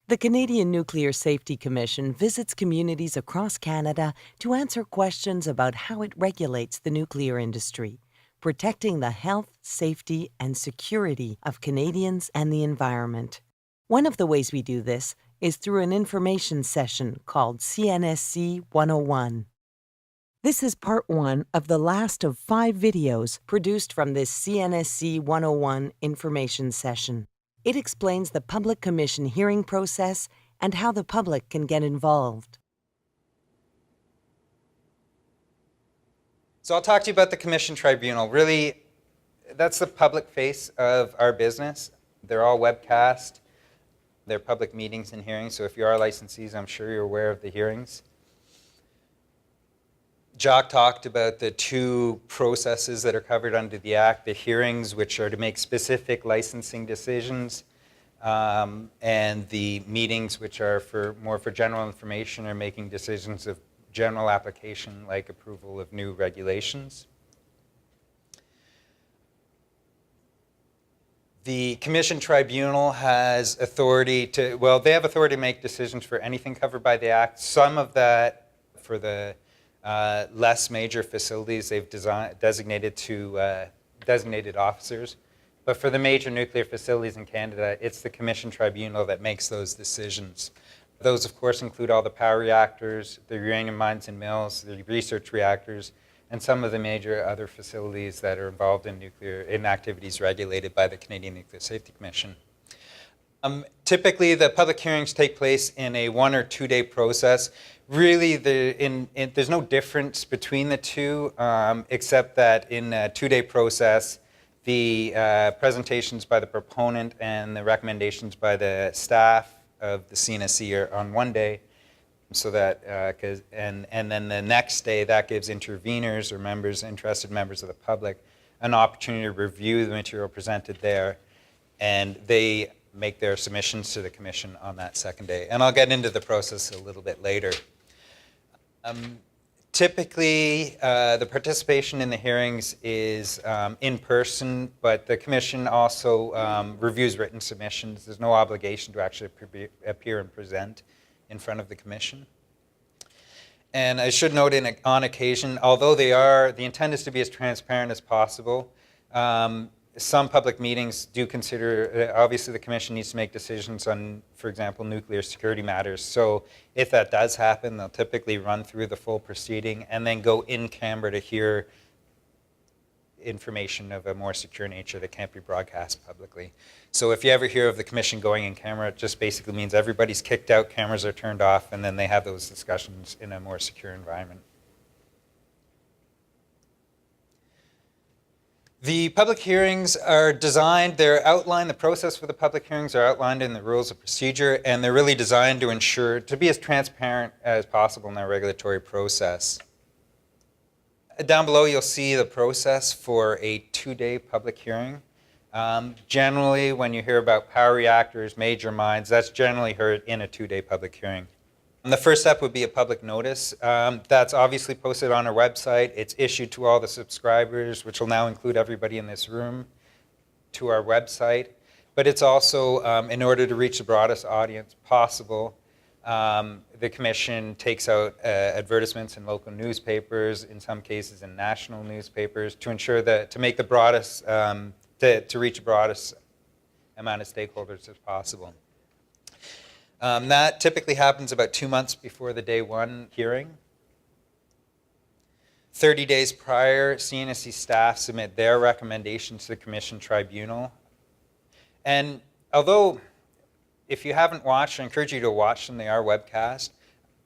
The Canadian Nuclear Safety Commission visits communities across Canada to answer questions about how it regulates the nuclear industry, protecting the health, safety, and security of Canadians and the environment. One of the ways we do this is through an information session called CNSC 101. This is part 1 of the last of 5 videos produced from this CNSC 101 information session. It explains the Public Commission hearing process and how the public can get involved. So I'll talk to you about the Commission Tribunal. Really, that's the public face of our business. They're all webcast. They're public meetings and hearings, so if you are licensees, I'm sure you're aware of the hearings. Jacques talked about the 2 processes that are covered under the Act, the hearings, which are to make specific licensing decisions, and the meetings, which are more for general information or making decisions of general application, like approval of new regulations. The Commission Tribunal has authority to, they have authority to make decisions for anything covered by the Act. Some of that for the less major facilities they've designated to designated officers. But for the major nuclear facilities in Canada, it's the Commission Tribunal that makes those decisions. Those, of course, include all the power reactors, the uranium mines and mills, the research reactors, and some of the major other facilities that are involved in activities regulated by the Canadian Nuclear Safety Commission. Typically, the public hearings take place in a 1 or 2 day process. Really, there's no difference between the two, except that in a 2 day process, the presentations by the proponent and the recommendations by the staff of the CNSC are on 1 day. So that, and then the next day, that gives interveners or interested members of the public, an opportunity to review the material presented there, and they make their submissions to the Commission on that 2nd day. And I'll get into the process a little bit later. Typically, the participation in the hearings is in person, but the Commission also reviews written submissions. There's no obligation to actually appear and present in front of the Commission. And I should note on occasion, although the intent is to be as transparent as possible, some public meetings do consider, obviously the Commission needs to make decisions on, for example, nuclear security matters. So if that does happen, they'll typically run through the full proceeding and then go in camera to hear information of a more secure nature that can't be broadcast publicly. So if you ever hear of the Commission going in camera, it just basically means everybody's kicked out, cameras are turned off, and then they have those discussions in a more secure environment. The public hearings are designed, the process for the public hearings are outlined in the rules of procedure, and they're really designed to be as transparent as possible in our regulatory process. Down below, you'll see the process for a 2 day public hearing. Generally, when you hear about power reactors, major mines, that's generally heard in a 2 day public hearing. And the first step would be a public notice. That's obviously posted on our website. It's issued to all the subscribers, which will now include everybody in this room, to our website. But it's also, in order to reach the broadest audience possible, the Commission takes out advertisements in local newspapers, in some cases in national newspapers, to ensure that, to make the broadest, to reach the broadest amount of stakeholders as possible. That typically happens about 2 months before the day 1 hearing. 30 days prior, CNSC staff submit their recommendations to the Commission Tribunal. And although, if you haven't watched, I encourage you to watch them, they are webcast.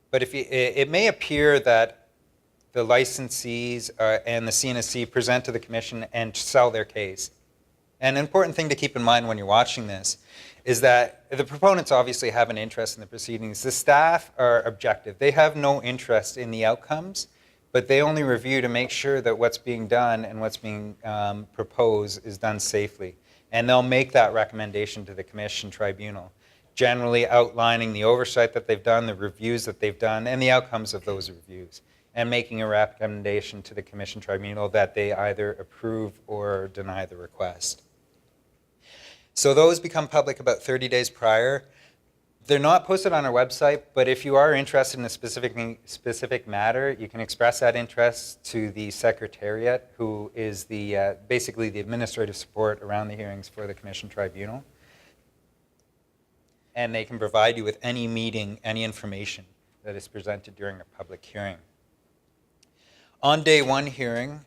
But it may appear that the licensees and the CNSC present to the Commission and sell their case. And an important thing to keep in mind when you're watching this is that the proponents obviously have an interest in the proceedings. The staff are objective. They have no interest in the outcomes, but they only review to make sure that what's being done and what's being proposed is done safely. And they'll make that recommendation to the Commission Tribunal, generally outlining the oversight that they've done, the reviews that they've done, and the outcomes of those reviews, and making a recommendation to the Commission Tribunal that they either approve or deny the request. So those become public about 30 days prior. They're not posted on our website, but if you are interested in a specific matter, you can express that interest to the Secretariat, who is the basically the administrative support around the hearings for the Commission Tribunal. And they can provide you with any meeting, any information that is presented during a public hearing. On day one hearing,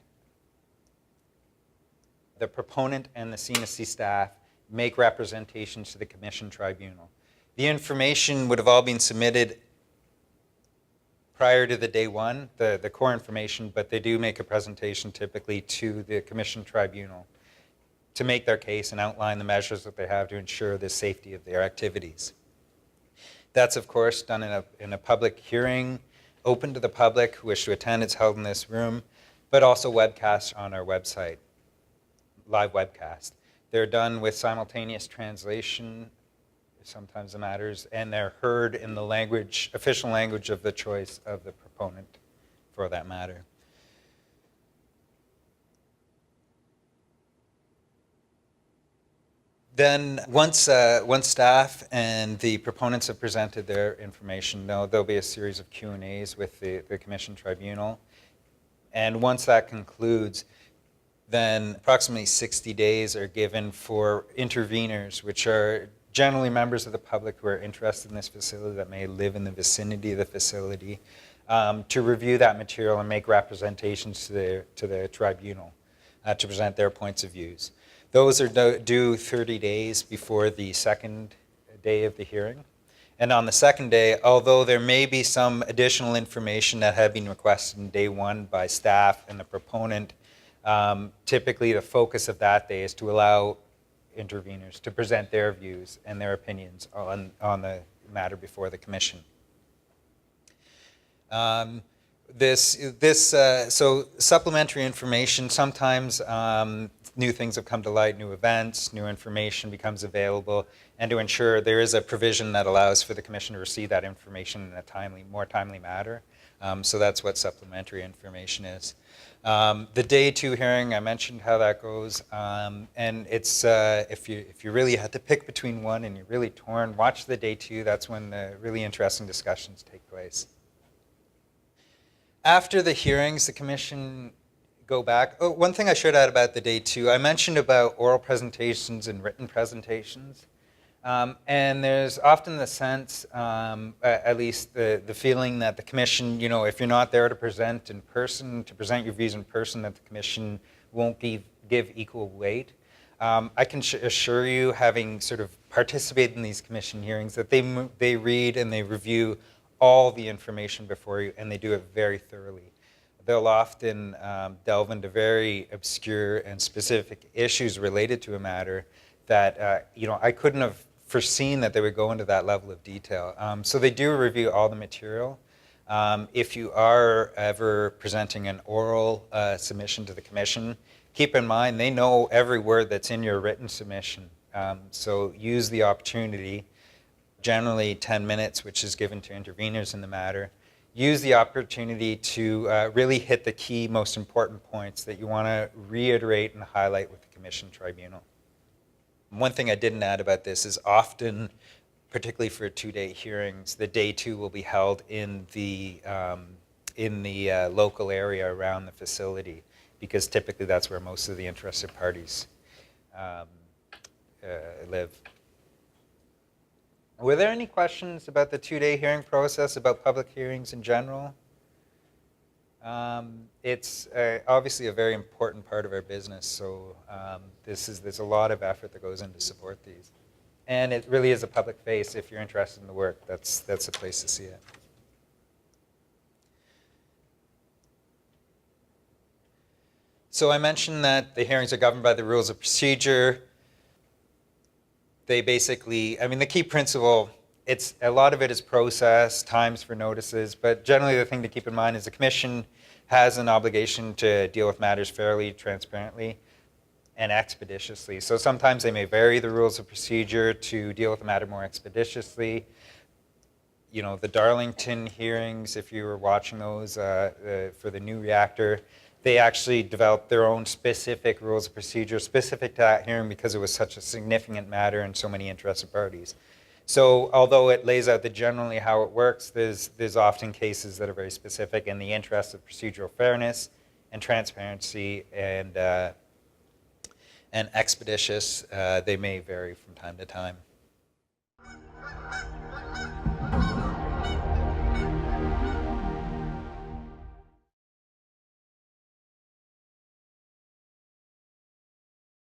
the proponent and the CNSC staff make representations to the Commission Tribunal. The information would have all been submitted prior to the day one, the core information, but they do make a presentation typically to the Commission Tribunal to make their case and outline the measures that they have to ensure the safety of their activities. That's, of course, done in a public hearing, open to the public who wish to attend. It's held in this room, but also webcast on our website, live webcast. They're done with simultaneous translation, sometimes it matters, and they're heard in the language, official language of the choice of the proponent for that matter. Then once staff and the proponents have presented their information, there'll be a series of Q&As with the Commission Tribunal. And once that concludes, then approximately 60 days are given for interveners, which are generally members of the public who are interested in this facility that may live in the vicinity of the facility, to review that material and make representations to the tribunal to present their points of views. Those are due 30 days before the second day of the hearing. And on the second day, although there may be some additional information that had been requested in day one by staff and the proponent, typically the focus of that day is to allow interveners to present their views and their opinions on the matter before the Commission. So supplementary information, sometimes new things have come to light, new events, new information becomes available, and to ensure there is a provision that allows for the Commission to receive that information in a more timely manner. So that's what supplementary information is. The day two hearing, I mentioned how that goes, and it's if you really had to pick between one and you're really torn, watch the day two. That's when the really interesting discussions take place. After the hearings, the Commission go back. Oh, one thing I should add about the day two, I mentioned about oral presentations and written presentations. And there's often the sense, at least the feeling that the Commission, if you're not there to present in person, to present your views in person, that the Commission won't give equal weight. I can assure you, having sort of participated in these Commission hearings, that they read and they review all the information before you, and they do it very thoroughly. They'll often delve into very obscure and specific issues related to a matter that I couldn't have foreseen that they would go into that level of detail. So they do review all the material. If you are ever presenting an oral submission to the Commission, keep in mind they know every word that's in your written submission. So use the opportunity, generally 10 minutes, which is given to interveners in the matter. Use the opportunity to really hit the key, most important points that you want to reiterate and highlight with the Commission Tribunal. One thing I didn't add about this is often, particularly for two-day hearings, the day two will be held in the local area around the facility, because typically that's where most of the interested parties live. Were there any questions about the two-day hearing process, about public hearings in general? It's obviously a very important part of our business, so there's a lot of effort that goes in to support these. And it really is a public face. If you're interested in the work, that's a place to see it. So I mentioned that the hearings are governed by the rules of procedure. They basically, the key principle, a lot of it is process, times for notices, but generally the thing to keep in mind is the Commission has an obligation to deal with matters fairly, transparently, and expeditiously. So sometimes they may vary the rules of procedure to deal with the matter more expeditiously. The Darlington hearings, if you were watching those for the new reactor, they actually developed their own specific rules of procedure specific to that hearing because it was such a significant matter and so many interested parties. So although it lays out generally how it works, there's often cases that are very specific in the interest of procedural fairness and transparency and expeditious. They may vary from time to time.